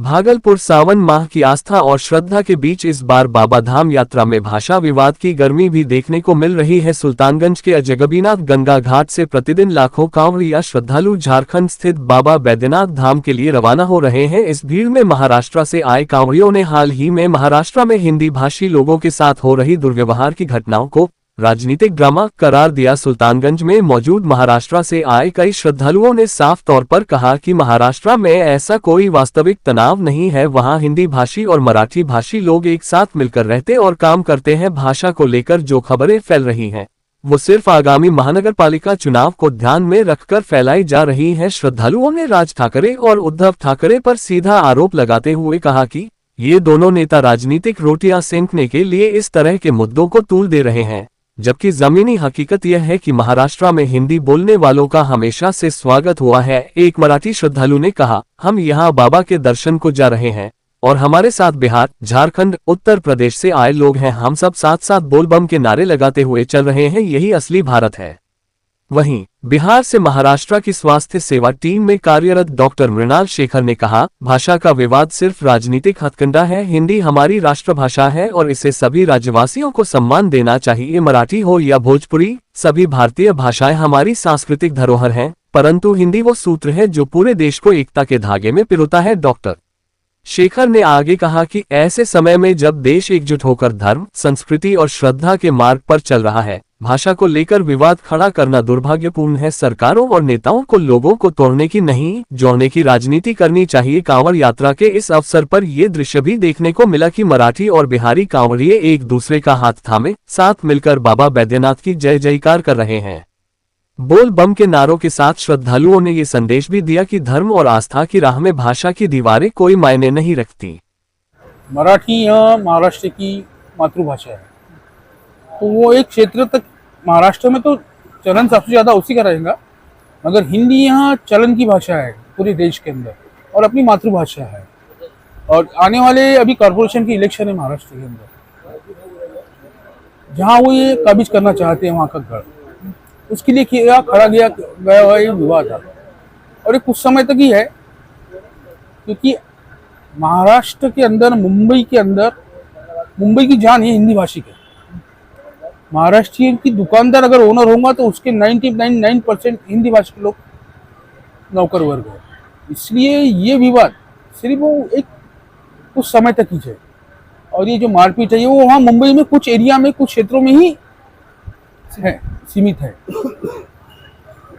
भागलपुर सावन माह की आस्था और श्रद्धा के बीच इस बार बाबा धाम यात्रा में भाषा विवाद की गर्मी भी देखने को मिल रही है। सुल्तानगंज के अजगबीनाथ गंगा घाट से प्रतिदिन लाखों कांवड़िया श्रद्धालु झारखंड स्थित बाबा बैद्यनाथ धाम के लिए रवाना हो रहे हैं। इस भीड़ में महाराष्ट्र से आए कांवड़ियों ने हाल ही में महाराष्ट्र में हिंदी भाषी लोगों के साथ हो रही दुर्व्यवहार की घटनाओं को राजनीतिक ड्रामा करार दिया। सुल्तानगंज में मौजूद महाराष्ट्र से आए कई श्रद्धालुओं ने साफ तौर पर कहा कि महाराष्ट्र में ऐसा कोई वास्तविक तनाव नहीं है। वहां हिंदी भाषी और मराठी भाषी लोग एक साथ मिलकर रहते और काम करते हैं। भाषा को लेकर जो खबरें फैल रही हैं, वो सिर्फ आगामी महानगरपालिका चुनाव को ध्यान में रखकर फैलाई जा रही है। श्रद्धालुओं ने राज ठाकरे और उद्धव ठाकरे पर सीधा आरोप लगाते हुए कहा कि ये दोनों नेता राजनीतिक रोटियां सेंकने के लिए इस तरह के मुद्दों को तूल दे रहे हैं, जबकि जमीनी हकीकत यह है कि महाराष्ट्र में हिंदी बोलने वालों का हमेशा से स्वागत हुआ है। एक मराठी श्रद्धालु ने कहा, हम यहाँ बाबा के दर्शन को जा रहे हैं और हमारे साथ बिहार, झारखंड, उत्तर प्रदेश से आए लोग हैं। हम सब साथ साथ बोल बम के नारे लगाते हुए चल रहे हैं। यही असली भारत है। वहीं बिहार से महाराष्ट्र की स्वास्थ्य सेवा टीम में कार्यरत डॉक्टर मृणाल शेखर ने कहा, भाषा का विवाद सिर्फ राजनीतिक हथकंडा है। हिंदी हमारी राष्ट्रभाषा है और इसे सभी राज्यवासियों को सम्मान देना चाहिए। मराठी हो या भोजपुरी, सभी भारतीय भाषाएं हमारी सांस्कृतिक धरोहर हैं, परंतु हिंदी वो सूत्र है जो पूरे देश को एकता के धागे में पिरोता है। डॉक्टर शेखर ने आगे कहा कि ऐसे समय में जब देश एकजुट होकर धर्म, संस्कृति और श्रद्धा के मार्ग पर चल रहा है, भाषा को लेकर विवाद खड़ा करना दुर्भाग्यपूर्ण है। सरकारों और नेताओं को लोगों को तोड़ने की नहीं, जोड़ने की राजनीति करनी चाहिए। कांवड़ यात्रा के इस अवसर पर ये दृश्य भी देखने को मिला कि मराठी और बिहारी कांवड़िए एक दूसरे का हाथ थामे साथ मिलकर बाबा बैद्यनाथ की जय जयकार कर रहे हैं। बोल बम के नारों के साथ श्रद्धालुओं ने ये संदेश भी दिया कि धर्म और आस्था की राह में भाषा की दीवारें कोई मायने नहीं रखती। मराठी यह महाराष्ट्र की मातृभाषा है, तो वो एक क्षेत्र तक महाराष्ट्र में तो चलन सबसे ज़्यादा उसी का रहेगा, मगर हिंदी यहाँ चलन की भाषा है पूरे देश के अंदर और अपनी मातृभाषा है। और आने वाले अभी कॉर्पोरेशन की इलेक्शन है महाराष्ट्र के अंदर, जहाँ वो ये काबिज करना चाहते हैं वहाँ का गढ़, उसके लिए किया खड़ा गया हुआ ये विवाद है और ये कुछ समय तक ही है, क्योंकि महाराष्ट्र के अंदर, मुंबई के अंदर, मुंबई की जान है हिंदी भाषी के। महाराष्ट्रीयन की दुकानदार अगर ओनर होगा तो उसके 99% हिंदी भाषी के लोग नौकर वर्ग है। इसलिए ये विवाद सिर्फ वो एक कुछ समय तक ही है और ये जो मारपीट है ये वो वहाँ मुंबई में कुछ एरिया में, कुछ क्षेत्रों में ही है, सीमित है।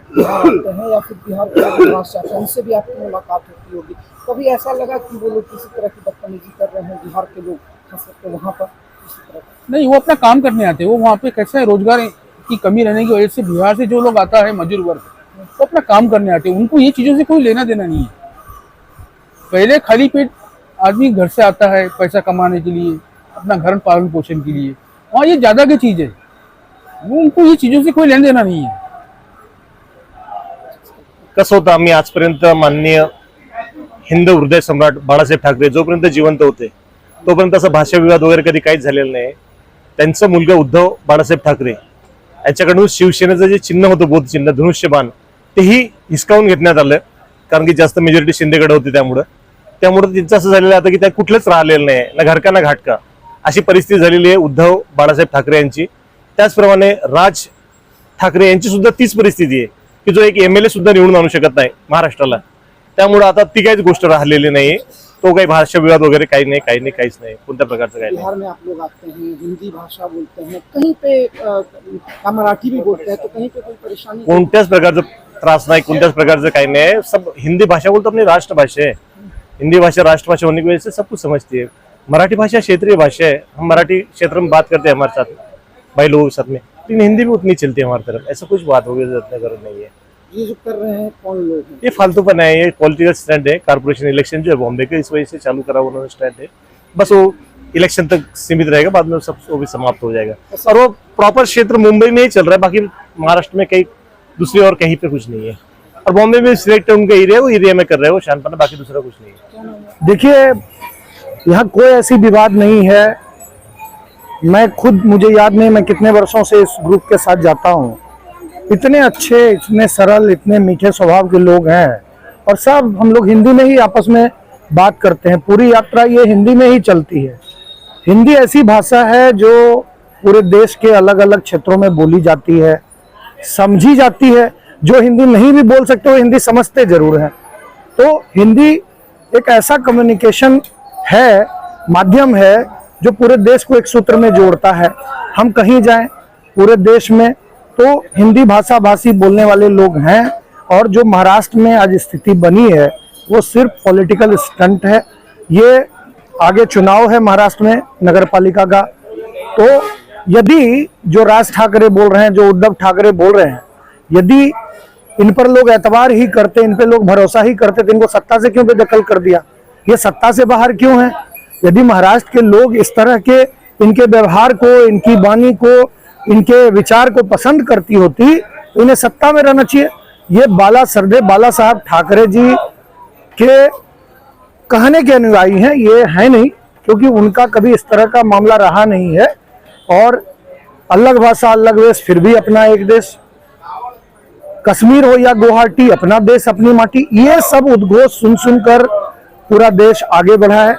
हैं या फिर बिहार के उनसे भी आपकी मुलाकात होती होगी, कभी ऐसा लगा कि वो लोग किसी तरह की बदतमीजी कर रहे हैं बिहार के लोग, खास करके वहाँ पर किसी तरह? नहीं, वो अपना काम करने आते हैं। वो वहाँ पे कैसे है, रोजगार की कमी रहने की वजह से बिहार से जो लोग आता है मजदूर वर्ग, वो अपना काम करने आते हैं। उनको ये चीज़ों से कोई लेना देना नहीं है। पहले खाली पेट आदमी घर से आता है पैसा कमाने के लिए, अपना घर पालन पोषण के लिए, वहाँ ये ज़्यादा की चीज़ है। वो उनको ये चीज़ों से कोई लेना देना नहीं है। कसं होतं, आम्ही आजपर्यंत माननीय हिंदू हृदय सम्राट बाळासाहेब ठाकरे जोपर्यंत जिवंत होते तोपर्यंत असा भाषा विवाद वगैरे कधी काहीच झालेला नाही। त्यांचा मुलगा उद्धव बाळासाहेब ठाकरे यांच्याकडून शिवसेनेचं जे चिन्ह होतं, बोध चिन्ह, धनुष्यबाण, तेही हिसकावून घेण्यात आलं, कारण की जास्त मेजॉरिटी शिंदेकडे होती। त्यामुळे त्यांचं असं झालेलं आता की त्या कुठलंच राहिलेलं नाही, ना घरका ना घाटका, अशी परिस्थिती झालेली आहे उद्धव बाळासाहेब ठाकरे यांची। त्याचप्रमाणे राज ठाकरे यांची सुद्धा तीच परिस्थिती आहे की जो एक एमएलए सुद्धा निवडून आणू शकत नाही महाराष्ट्राला। त्यामुळे आता ती काहीच गोष्ट राहिलेली नाही। तो काही भाषा विवाद वगैरे काही नाही, काहीच नाही, कोणत्या प्रकारचं काही नाही। बिहार में आप लोग आते हैं, हिंदी भाषा बोलते हैं, कहीं पे मराठी भी बोलते हैं, तो कहीं पे कोई परेशानी? कोणत्याच प्रकारचं त्रास नाही, कोणत्याच प्रकारचं काही नहीं। सब हिंदी भाषा बोलते, अपनी राष्ट्रभाषा है। हिंदी भाषा राष्ट्रभाषा होने की वजह से सब कुछ समझती है। मराठी भाषा क्षेत्रीय भाषा है, हम मराठी क्षेत्र में बात करते हैं हमारे साथ भाई लोगों के साथ में, लेकिन हिंदी भी उतनी चलती है हमारी तरफ। ऐसा कुछ बात होगी जरूरत नहीं है। ये जो कर रहे हैं कौन लोग हैं? ये फालतूपन है, ये पॉलिटिकल स्टैंड है। कारपोरेशन इलेक्शन जो है बॉम्बे के, इस वजह से चालू करा उन्होंने स्टैंड है। बस वो इलेक्शन तक सीमित रहेगा, बाद में सब वो भी समाप्त हो जाएगा। और वो प्रॉपर क्षेत्र मुंबई में ही चल रहा है, बाकी महाराष्ट्र में कहीं दूसरी और कहीं पे कुछ नहीं है। और बॉम्बे में सिलेक्ट उनका एरिया, वो एरिया में कर रहे हैं वो शानपना, बाकी दूसरा कुछ नहीं है। देखिए, यहाँ कोई ऐसी विवाद नहीं है। मैं खुद, मुझे याद नहीं मैं कितने वर्षों से इस ग्रुप के साथ जाता हूँ। इतने अच्छे, इतने सरल, इतने मीठे स्वभाव के लोग हैं और सब हम लोग हिंदी में ही आपस में बात करते हैं, पूरी यात्रा ये हिंदी में ही चलती है। हिंदी ऐसी भाषा है जो पूरे देश के अलग अलग क्षेत्रों में बोली जाती है, समझी जाती है। जो हिंदी नहीं भी बोल सकते वो हिंदी समझते जरूर हैं। तो हिंदी एक ऐसा कम्युनिकेशन है, माध्यम है जो पूरे देश को एक सूत्र में जोड़ता है। हम कहीं जाएं पूरे देश में तो हिंदी भाषा भाषी बोलने वाले लोग हैं। और जो महाराष्ट्र में आज स्थिति बनी है वो सिर्फ पॉलिटिकल स्टंट है। ये आगे चुनाव है महाराष्ट्र में नगर पालिका का, तो यदि जो राज ठाकरे बोल रहे हैं, जो उद्धव ठाकरे बोल रहे हैं, यदि इन पर लोग एतबार ही करते, इन पे लोग भरोसा ही करते तो इनको सत्ता से क्यों बेदखल कर दिया? ये सत्ता से बाहर क्यों है? यदि महाराष्ट्र के लोग इस तरह के इनके व्यवहार को, इनकी वाणी को, इनके विचार को पसंद करती होती तो इन्हें सत्ता में रहना चाहिए। ये सरदेव बाला साहब ठाकरे जी के कहने के अनुयायी हैं, ये है नहीं, क्योंकि उनका कभी इस तरह का मामला रहा नहीं है। और अलग भाषा अलग वेश फिर भी अपना एक देश, कश्मीर हो या गुवाहाटी, अपना देश अपनी माटी, ये सब उद्घोष सुन सुनकर पूरा देश आगे बढ़ा है।